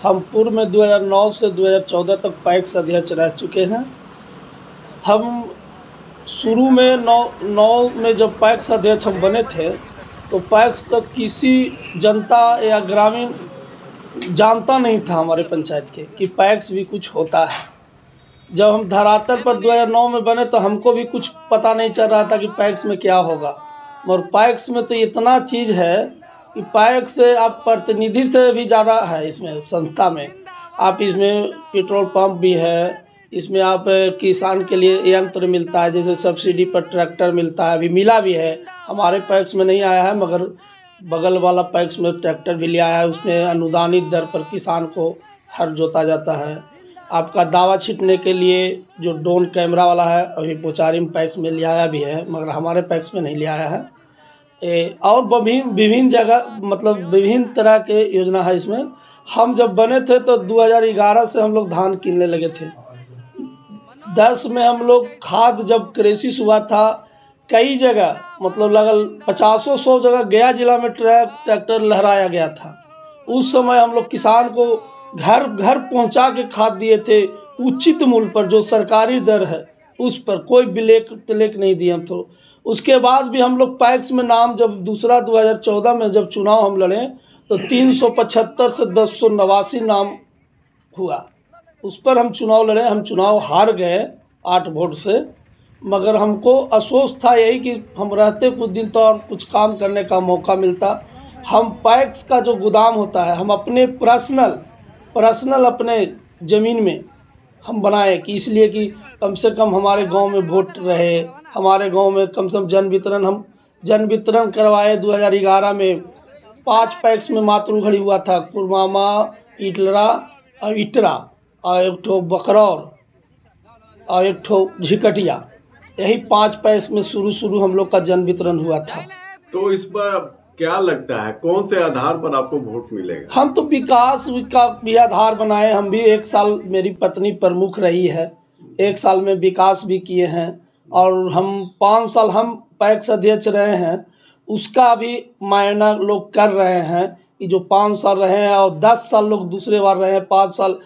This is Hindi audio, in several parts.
हम पूर्व में 2009 से 2014 तक पैक्स अध्यक्ष रह चुके हैं। हम शुरू में नौ में जब पैक्स अध्यक्ष हम बने थे तो पैक्स का किसी जनता या ग्रामीण जानता नहीं था हमारे पंचायत के कि पैक्स भी कुछ होता है। जब हम धरातल पर 2009 में बने तो हमको भी कुछ पता नहीं चल रहा था कि पैक्स में क्या होगा। और पैक्स में तो इतना चीज़ है कि पैक्स से आप प्रतिनिधि से भी ज़्यादा है इसमें संस्था में। आप इसमें पेट्रोल पंप भी है, इसमें आप किसान के लिए यंत्र मिलता है, जैसे सब्सिडी पर ट्रैक्टर मिलता है, अभी मिला भी है। हमारे पैक्स में नहीं आया है मगर बगल वाला पैक्स में ट्रैक्टर भी ले आया है। उसमें अनुदानित दर पर किसान को हर जोता जाता है। आपका दावा छींटने के लिए जो ड्रोन कैमरा वाला है अभी बोचारी में पैक्स में ले आया भी है मगर हमारे पैक्स में नहीं ले आया है। और विभिन्न जगह मतलब विभिन्न तरह के योजना है इसमें। हम जब बने थे तो 2011 से हम लोग धान कीनने लगे थे। 10 में हम लोग खाद जब क्राइसिस हुआ था कई जगह मतलब लगभग 50-100 जगह गया जिला में ट्रैक्टर लहराया गया था। उस समय हम लोग किसान को घर घर पहुंचा के खाद दिए थे उचित मूल्य पर, जो सरकारी दर है उस पर, कोई ब्लैक नहीं दिए हम। तो उसके बाद भी हम लोग पैक्स में नाम जब दूसरा 2014 में जब चुनाव हम लड़े तो 375 से 289 नाम हुआ। उस पर हम चुनाव लड़े, हम चुनाव हार गए 8 वोट से। मगर हमको अफसोस था यही कि हम रहते कुछ दिन तो और कुछ काम करने का मौका मिलता। हम पैक्स का जो गोदाम होता है हम अपने पर्सनल अपने ज़मीन में हम बनाए कि इसलिए कि कम से कम हमारे गांव में वोट रहे, हमारे गांव में कम से कम हम जन वितरण करवाए। 2011 में 5 पैक्स में मातृ घड़ी हुआ था, कुरमामा, इटलरा और इटरा और एक ठो बकरौर और एक ठो झिकटिया। यही 5 पैक्स में शुरू हम लोग का जन वितरण हुआ था। तो इस पर क्या लगता है कौन से आधार पर आपको वोट मिलेगा? हम तो विकास का भी आधार बनाए। हम भी 1 साल, मेरी पत्नी प्रमुख रही है, 1 साल में विकास भी किए हैं। और हम 5 साल हम पैक्स अध्यक्ष रहे हैं, उसका भी मायना लोग कर रहे हैं कि जो 5 साल रहे हैं और 10 साल लोग दूसरे बार रहे हैं, 5 साल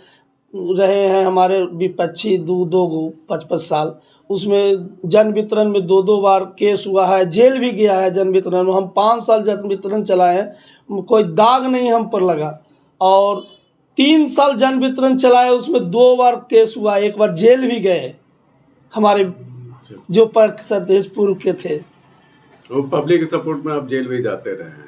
रहे हैं हमारे विपक्षी 2 5 साल। उसमें जन वितरण में 2 बार केस हुआ है, जेल भी गया है जन वितरण में। हम 5 साल जन वितरण चलाए, कोई दाग नहीं हम पर लगा। और 3 साल जन वितरण चलाए, उसमें 2 बार केस हुआ, 1 बार जेल भी गए हमारे जो पैक्स अध्यक्ष पूर्व के थे। तो पब्लिक के सपोर्ट में आप जेल भी जाते रहे हैं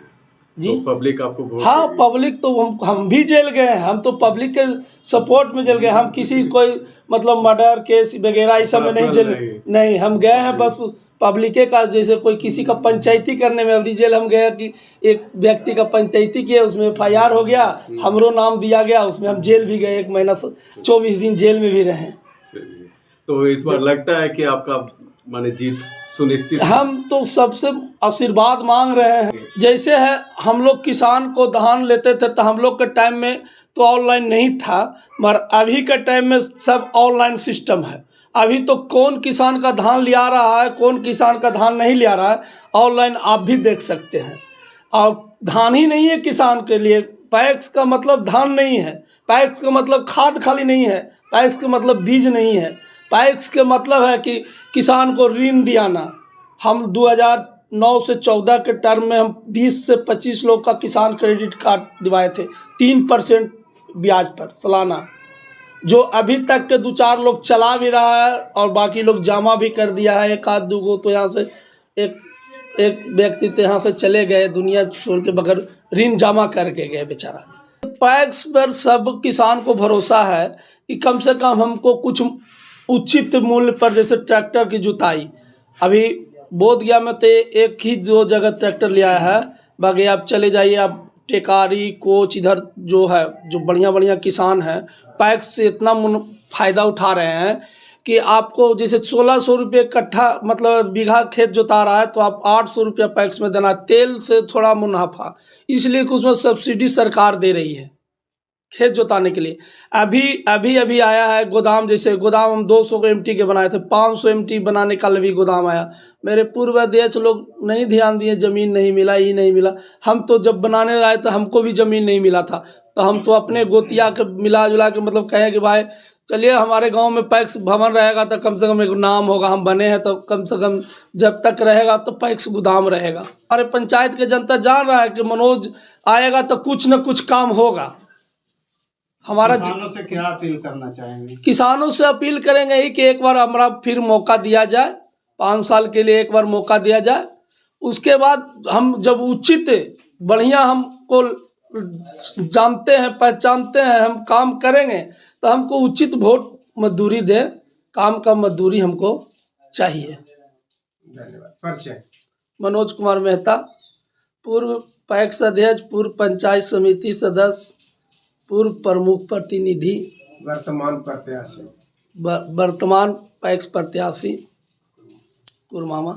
जी? तो पब्लिक आपको वोट हाँ, पब्लिक तो हम भी जेल गए हैं। हम तो पब्लिक के सपोर्ट में जेल गए। हम किसी कोई मतलब मर्डर केस वगैरह इस सब में नहीं जेल नहीं हम गए हैं। बस पब्लिक का जैसे कोई किसी का पंचायती करने में अभी जेल हम गए कि एक व्यक्ति का पंचायती किया, उसमें FIR हो गया, हमरो नाम दिया गया, उसमें हम जेल भी गए, 1 महीना 24 दिन जेल में भी रहे। तो इस बार लगता है कि आपका माने जीत सुनिश्चित? हम तो सबसे आशीर्वाद मांग रहे हैं। जैसे है हम लोग किसान को धान लेते थे तो हम लोग के टाइम में तो ऑनलाइन नहीं था, मगर अभी के टाइम में सब ऑनलाइन सिस्टम है। अभी तो कौन किसान का धान ले आ रहा है, कौन किसान का धान नहीं ले आ रहा है, ऑनलाइन आप भी देख सकते हैं। और धान ही नहीं है किसान के लिए, पैक्स का मतलब धान नहीं है, पैक्स का मतलब खाद खाली नहीं है, पैक्स का मतलब बीज नहीं है, पैक्स के मतलब है कि किसान को ऋण दिलाना। हम 2009 से 14 के टर्म में हम 20 से 25 लोग का किसान क्रेडिट कार्ड दिवाए थे 3% ब्याज पर सालाना, जो अभी तक के 2-4 लोग चला भी रहा है और बाकी लोग जमा भी कर दिया है। 1-2 तो यहाँ से एक व्यक्ति तो यहाँ से चले गए दुनिया छोड़ के, बगैर ऋण जमा करके गए बेचारा। पैक्स पर सब किसान को भरोसा है कि कम से कम हमको कुछ उचित मूल्य पर, जैसे ट्रैक्टर की जुताई अभी बोधगया में तो 1 ही 2 जगह ट्रैक्टर ले आया है, बाकी आप चले जाइए, आप टेकारी कोच इधर जो है, जो बढ़िया किसान हैं पैक्स से इतना फ़ायदा उठा रहे हैं कि आपको जैसे 1600 रुपये कट्ठा मतलब बीघा खेत जोता रहा है तो आप 800 रुपया पैक्स में देना। तेल से थोड़ा मुनाफा, इसलिए कि उसमें सब्सिडी सरकार दे रही है खेत जोताने के लिए। अभी आया है गोदाम, जैसे गोदाम हम 200 MT के बनाए थे, 500 MT बनाने का भी गोदाम आया। मेरे पूर्व अध्यक्ष लोग नहीं ध्यान दिए, ज़मीन नहीं मिला, ये नहीं मिला। हम तो जब बनाने आए तो हमको भी ज़मीन नहीं मिला था, तो हम तो अपने गोतिया के मिला जुला के मतलब कहें कि भाई चलिए हमारे गांव में पैक्स भवन रहेगा तो कम से कम एक नाम होगा, हम बने हैं तो कम से कम जब तक रहेगा तो पैक्स गोदाम रहेगा। हमारे पंचायत के जनता जान रहा है कि मनोज आएगा तो कुछ न कुछ काम होगा। हमारा किसानों से क्या अपील करना चाहेंगे? किसानों से अपील करेंगे ही कि एक बार हमारा फिर मौका दिया जाए, 5 साल के लिए एक बार मौका दिया जाए। उसके बाद हम जब उचित बढ़िया हमको जानते हैं, पहचानते हैं, हम काम करेंगे तो हमको उचित वोट मजदूरी दें, काम का मजदूरी हमको चाहिए। धन्यवाद। परिचय। मनोज कुमार मेहता, पूर्व पैक्स अध्यक्ष, पूर्व पंचायत समिति सदस्य, पूर्व प्रमुख प्रतिनिधि, वर्तमान प्रत्याशी। वर्तमान पैक्स प्रत्याशी कुरमामा।